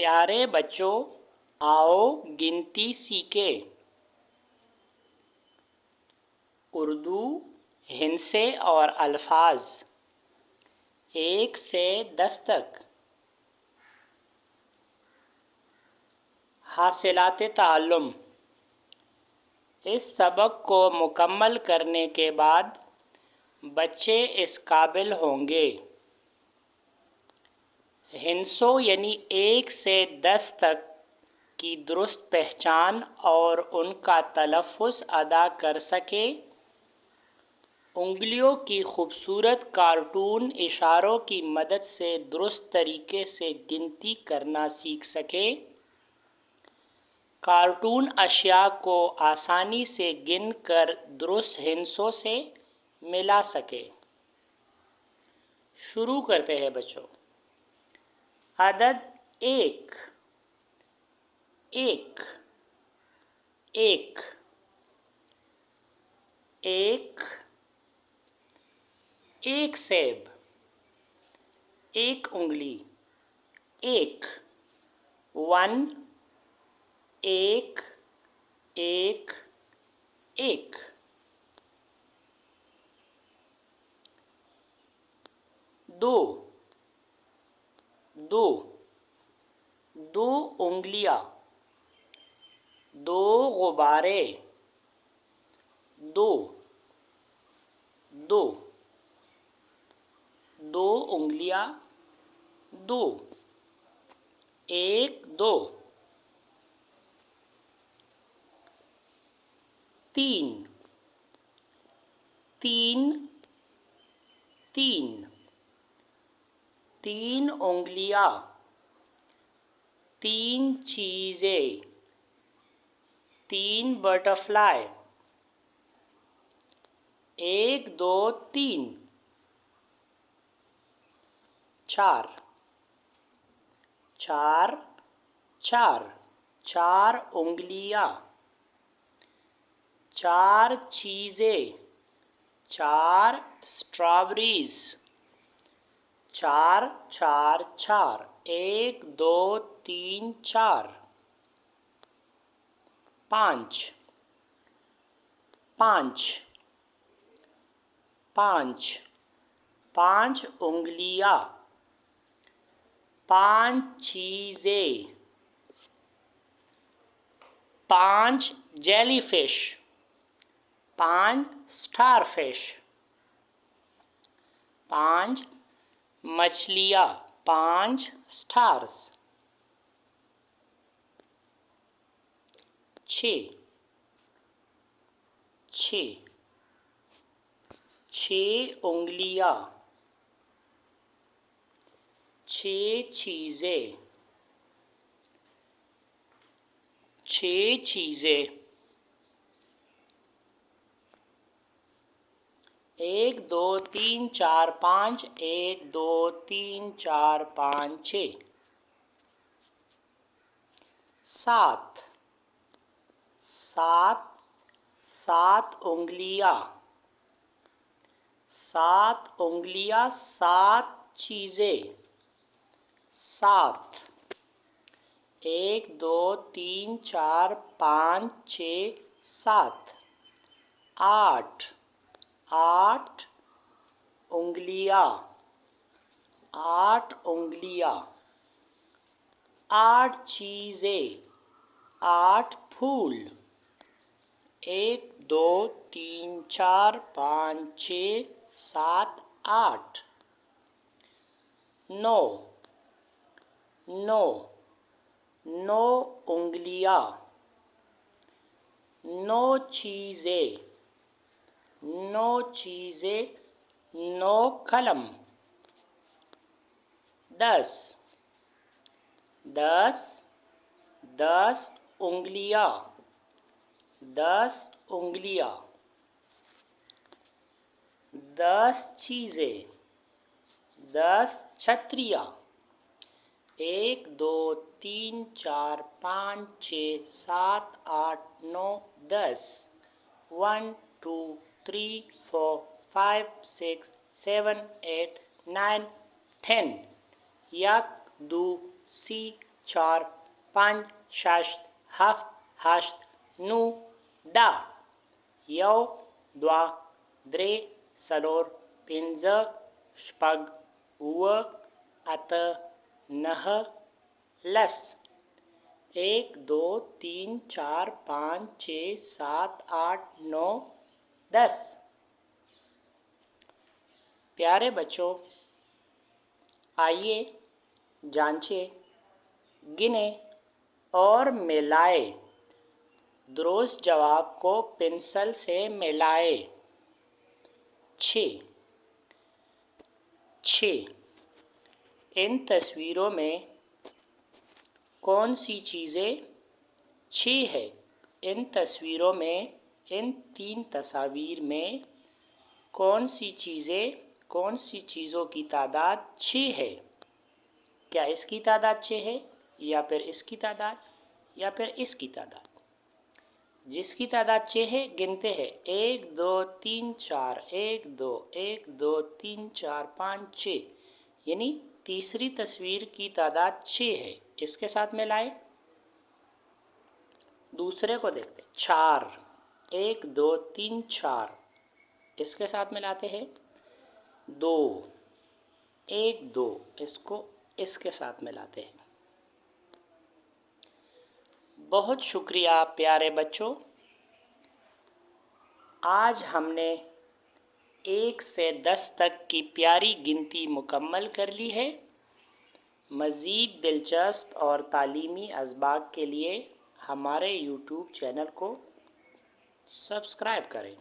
प्यारे बच्चों, आओ गिनती सीखें। उर्दू हिंसे और अल्फाज 1 से 10 तक। हासिलात ताल्लुम। इस सबक को मुकम्मल करने के बाद बच्चे इस काबिल होंगे। हिंसों यानी 1 से 10 तक की दुरुस्त पहचान और उनका तलफ़्फ़ुज़ अदा कर सके। उंगलियों की खूबसूरत कार्टून इशारों की मदद से दुरुस्त तरीके से गिनती करना सीख सके। कार्टून अशिया को आसानी से गिन कर दुरुस्त हिंसों से मिला सके। शुरू करते हैं बच्चों। अदद 1 1 1 1 1 सेब, 1 उंगली, 1 1 1 1 1 2 2 2 उंगलियां, 2 गुब्बारे, 2 2 2 उंगलियां, 2 1 2 3 3 3 3 उंगलियां, 3 चीज़ें, 3 बटरफ्लाई, 1 2 3 4 4 4 4 उंगलियां, 4 चीज़ें, 4 स्ट्रॉबेरीज, 4 4 4 1 2 3 4 5 5 5 5 उंगलियां, 5 चीज़ें, 5 जेलीफिश, 5 स्टारफिश, 5 मछलियां, 5 स्टार्स, 6 6 6 उंगलियां, 6 चीज़ें, 6 चीज़ें, 1 2 3 4 5 1 2 3 4 5 6 7 7 7 उंगलियां, 7 उंगलियां, 7 चीज़ें, 7 1 2 3 4 5 6 7 8 8 उंगलियां, 8 उंगलियां, 8 चीज़ें, 8 फूल, 1 2 3 4 5 6 7 8 9 9 9 उंगलियां, 9 चीज़ें, 9 चीज़ें, 9 कलम, 10 10 10 उंगलियां, 10 उंगलियां, 10 चीज़ें, 10 छतरियां, 1 2 3 4 5 6 7 8 9 10 1 2 3 4 5 6 7 8 9 10 1 2 3 4 5 6 7 8 9 10 11 12 13 14 15 16 17 18 10 1 2 3 4 5 6 7 8 9 10। प्यारे बच्चों, आइए जांचें, गिने और मिलाए। दुरुस्त जवाब को पेंसिल से मिलाए। 6 इन तस्वीरों में कौन सी चीज़ें 6 है? इन तस्वीरों में, इन 3 तस्वीर में कौन सी चीज़ों की तादाद 6 है? क्या इसकी तादाद 6 है, या फिर इसकी तादाद, या फिर इसकी तादाद? जिसकी तादाद 6 है गिनते हैं। 1 2 3 4, 1 2 1 2 3 4 5 6, यानी तीसरी तस्वीर की तादाद 6 है। इसके साथ में लाए। दूसरे को देखते। 4, 1 2 3 4, इसके साथ में लाते हैं। 2, 1 2, इसको इसके साथ में लाते हैं। बहुत शुक्रिया प्यारे बच्चों, आज हमने 1 से 10 तक की प्यारी गिनती मुकम्मल कर ली है। मज़ीद दिलचस्प और तालीमी असबाक के लिए हमारे YouTube चैनल को सब्सक्राइब करें।